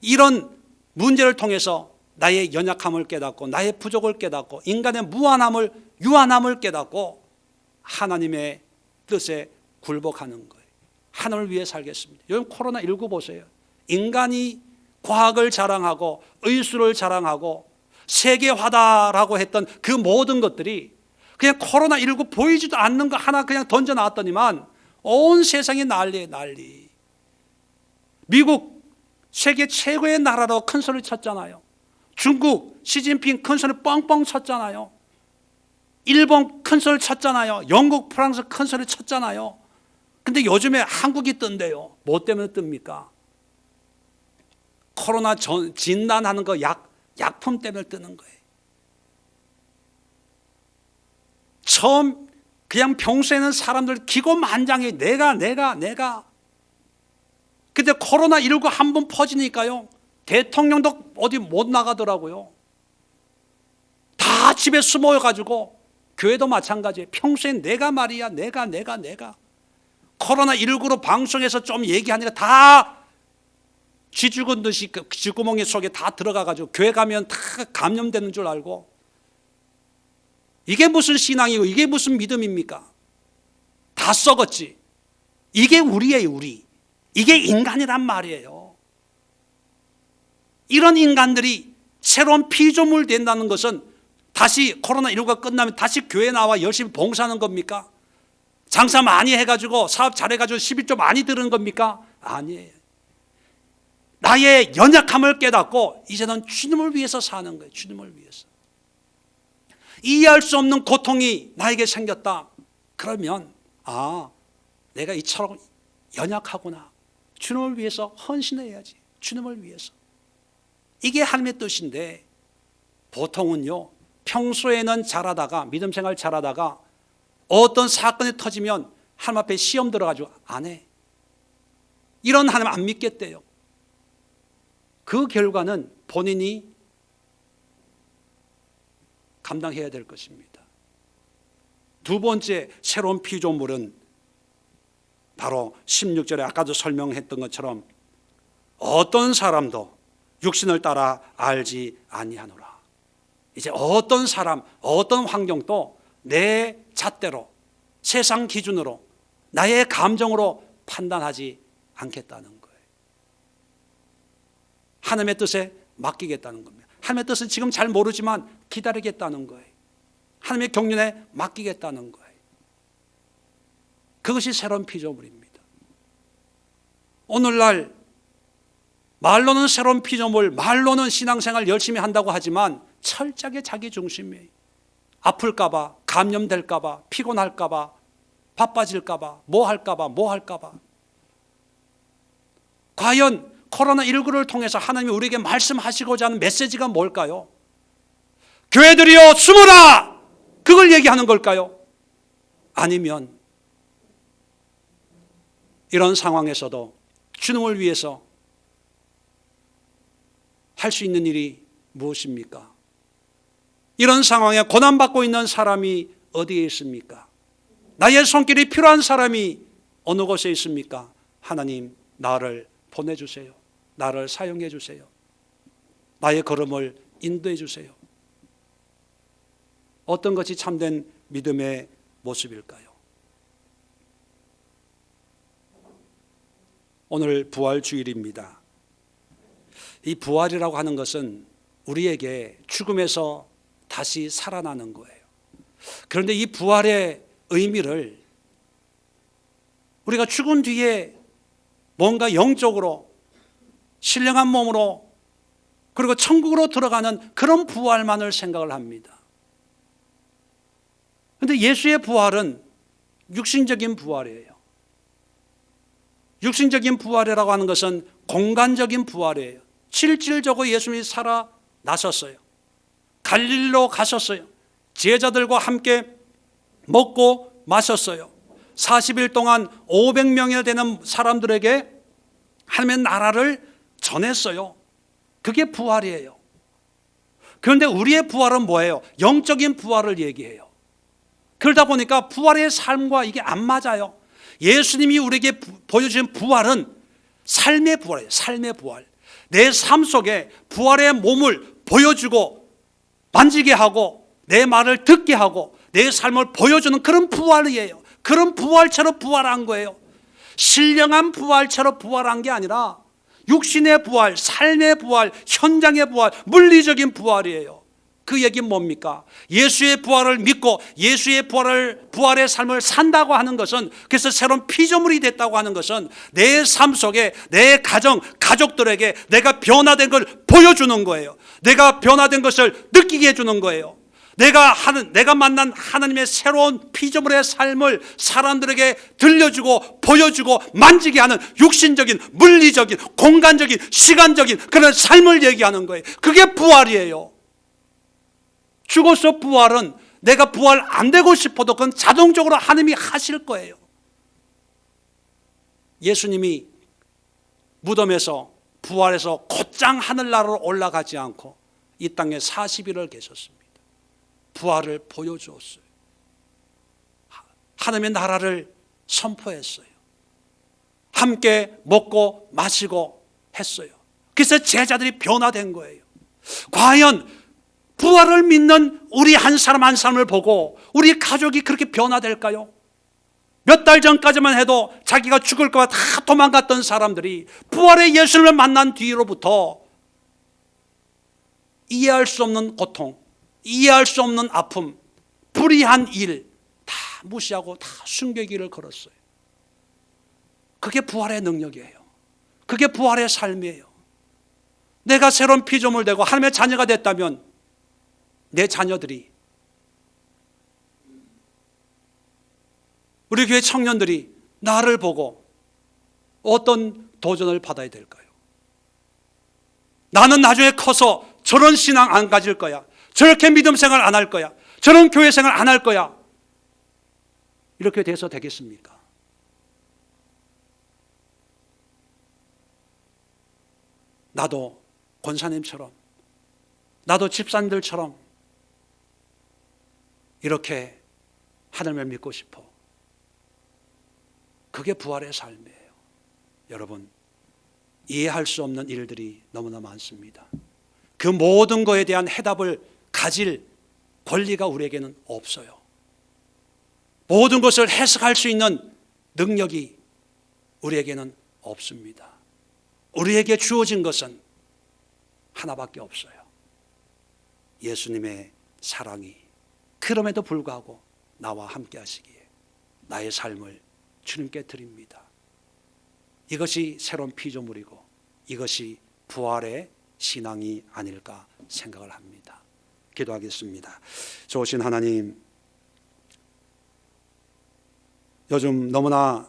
[SPEAKER 1] 이런 문제를 통해서 나의 연약함을 깨닫고 나의 부족을 깨닫고 인간의 무한함을, 유한함을 깨닫고 하나님의 뜻에 굴복하는 거예요. 하늘을 위해 살겠습니다. 여러분 코로나19 보세요. 인간이 과학을 자랑하고 의술을 자랑하고 세계화다라고 했던 그 모든 것들이 그냥 코로나19 보이지도 않는 거 하나 그냥 던져 놨더니만 온 세상이 난리에 난리. 미국 세계 최고의 나라로 큰 소리 쳤잖아요. 중국 시진핑 큰 소리 뻥뻥 쳤잖아요. 일본 큰 소리 쳤잖아요. 영국 프랑스 큰 소리 쳤잖아요. 근데 요즘에 한국이 뜬대요. 뭐 때문에 뜹니까? 코로나 진단하는 거 약품 때문에 뜨는 거예요. 처음 그냥 평소에는 사람들 기고만장해. 내가. 근데 코로나19 한 번 퍼지니까요. 대통령도 어디 못 나가더라고요. 다 집에 숨어가지고, 교회도 마찬가지예요. 평소엔 내가 말이야. 내가. 코로나19로 방송에서 좀 얘기하니까 다 쥐 죽은 듯이 그 쥐구멍 속에 다 들어가가지고 교회 가면 다 감염되는 줄 알고, 이게 무슨 신앙이고 이게 무슨 믿음입니까? 다 썩었지. 이게 우리예요, 우리. 이게 인간이란 말이에요. 이런 인간들이 새로운 피조물 된다는 것은 다시 코로나19가 끝나면 다시 교회 나와 열심히 봉사하는 겁니까? 장사 많이 해가지고 사업 잘해가지고 11조 많이 드는 겁니까? 아니에요. 나의 연약함을 깨닫고 이제는 주님을 위해서 사는 거예요. 주님을 위해서. 이해할 수 없는 고통이 나에게 생겼다. 그러면 내가 이처럼 연약하구나. 주님을 위해서 헌신해야지. 주님을 위해서. 이게 하나님의 뜻인데, 보통은요 평소에는 잘하다가 믿음 생활 잘하다가 어떤 사건이 터지면 하나님 앞에 시험 들어가지고 안 해. 이런 하나님 안 믿겠대요. 그 결과는 본인이 감당해야 될 것입니다. 두 번째 새로운 피조물은 바로 16절에 아까도 설명했던 것처럼 어떤 사람도 육신을 따라 알지 아니하노라. 이제 어떤 사람, 어떤 환경도 내 잣대로, 세상 기준으로, 나의 감정으로 판단하지 않겠다는 거예요. 하나님의 뜻에 맡기겠다는 겁니다. 하나님의 뜻은 지금 잘 모르지만 기다리겠다는 거예요. 하나님의 경륜에 맡기겠다는 거예요. 그것이 새로운 피조물입니다. 오늘날 말로는 새로운 피조물, 말로는 신앙생활 열심히 한다고 하지만 철저하게 자기 중심이에요. 아플까 봐, 감염될까 봐, 피곤할까 봐, 바빠질까 봐, 뭐 할까 봐. 과연 코로나19를 통해서 하나님이 우리에게 말씀하시고자 하는 메시지가 뭘까요? 교회들이여 숨어라! 그걸 얘기하는 걸까요? 아니면 이런 상황에서도 주님을 위해서 할 수 있는 일이 무엇입니까? 이런 상황에 고난받고 있는 사람이 어디에 있습니까? 나의 손길이 필요한 사람이 어느 곳에 있습니까? 하나님, 나를 보내주세요. 나를 사용해 주세요. 나의 걸음을 인도해 주세요. 어떤 것이 참된 믿음의 모습일까요? 오늘 부활주일입니다. 이 부활이라고 하는 것은 우리에게 죽음에서 다시 살아나는 거예요. 그런데 이 부활의 의미를 우리가 죽은 뒤에 뭔가 영적으로 신령한 몸으로 그리고 천국으로 들어가는 그런 부활만을 생각을 합니다. 그런데 예수의 부활은 육신적인 부활이에요. 육신적인 부활이라고 하는 것은 공간적인 부활이에요. 실질적으로 예수님이 살아나셨어요. 갈릴리로 가셨어요. 제자들과 함께 먹고 마셨어요. 40일 동안 500명이나 되는 사람들에게 하나님의 나라를 전했어요. 그게 부활이에요. 그런데 우리의 부활은 뭐예요? 영적인 부활을 얘기해요. 그러다 보니까 부활의 삶과 이게 안 맞아요. 예수님이 우리에게 보여주신 부활은 삶의 부활이에요. 삶의 부활. 내 삶 속에 부활의 몸을 보여주고 만지게 하고 내 말을 듣게 하고 내 삶을 보여주는 그런 부활이에요. 그런 부활처럼 부활한 거예요. 신령한 부활처럼 부활한 게 아니라 육신의 부활, 삶의 부활, 현장의 부활, 물리적인 부활이에요. 그 얘기는 뭡니까? 예수의 부활을 믿고 예수의 부활의 삶을 산다고 하는 것은, 그래서 새로운 피조물이 됐다고 하는 것은 내 삶 속에 내 가족들에게 내가 변화된 걸 보여주는 거예요. 내가 변화된 것을 느끼게 해주는 거예요. 내가 만난 하나님의 새로운 피조물의 삶을 사람들에게 들려주고 보여주고 만지게 하는 육신적인, 물리적인, 공간적인, 시간적인 그런 삶을 얘기하는 거예요. 그게 부활이에요. 죽어서 부활은 내가 부활 안 되고 싶어도 그건 자동적으로 하나님이 하실 거예요. 예수님이 무덤에서 부활해서 곧장 하늘나라로 올라가지 않고 이 땅에 40일을 계셨습니다. 부활을 보여주었어요. 하나님의 나라를 선포했어요. 함께 먹고 마시고 했어요. 그래서 제자들이 변화된 거예요. 과연 부활을 믿는 우리 한 사람 한 사람을 보고 우리 가족이 그렇게 변화될까요? 몇 달 전까지만 해도 자기가 죽을까 봐 다 도망갔던 사람들이 부활의 예수님을 만난 뒤로부터 이해할 수 없는 고통, 이해할 수 없는 아픔, 불의한 일 다 무시하고 다 순교의 길을 걸었어요. 그게 부활의 능력이에요. 그게 부활의 삶이에요. 내가 새로운 피조물 되고 하나님의 자녀가 됐다면 내 자녀들이, 우리 교회 청년들이 나를 보고 어떤 도전을 받아야 될까요? 나는 나중에 커서 저런 신앙 안 가질 거야. 저렇게 믿음 생활 안 할 거야. 저런 교회 생활 안 할 거야. 이렇게 돼서 되겠습니까? 나도 권사님처럼, 나도 집사님들처럼 이렇게 하나님을 믿고 싶어. 그게 부활의 삶이에요. 여러분, 이해할 수 없는 일들이 너무나 많습니다. 그 모든 것에 대한 해답을 가질 권리가 우리에게는 없어요. 모든 것을 해석할 수 있는 능력이 우리에게는 없습니다. 우리에게 주어진 것은 하나밖에 없어요. 예수님의 사랑이. 그럼에도 불구하고 나와 함께 하시기에 나의 삶을 주님께 드립니다. 이것이 새로운 피조물이고 이것이 부활의 신앙이 아닐까 생각을 합니다. 기도하겠습니다. 좋으신 하나님, 요즘 너무나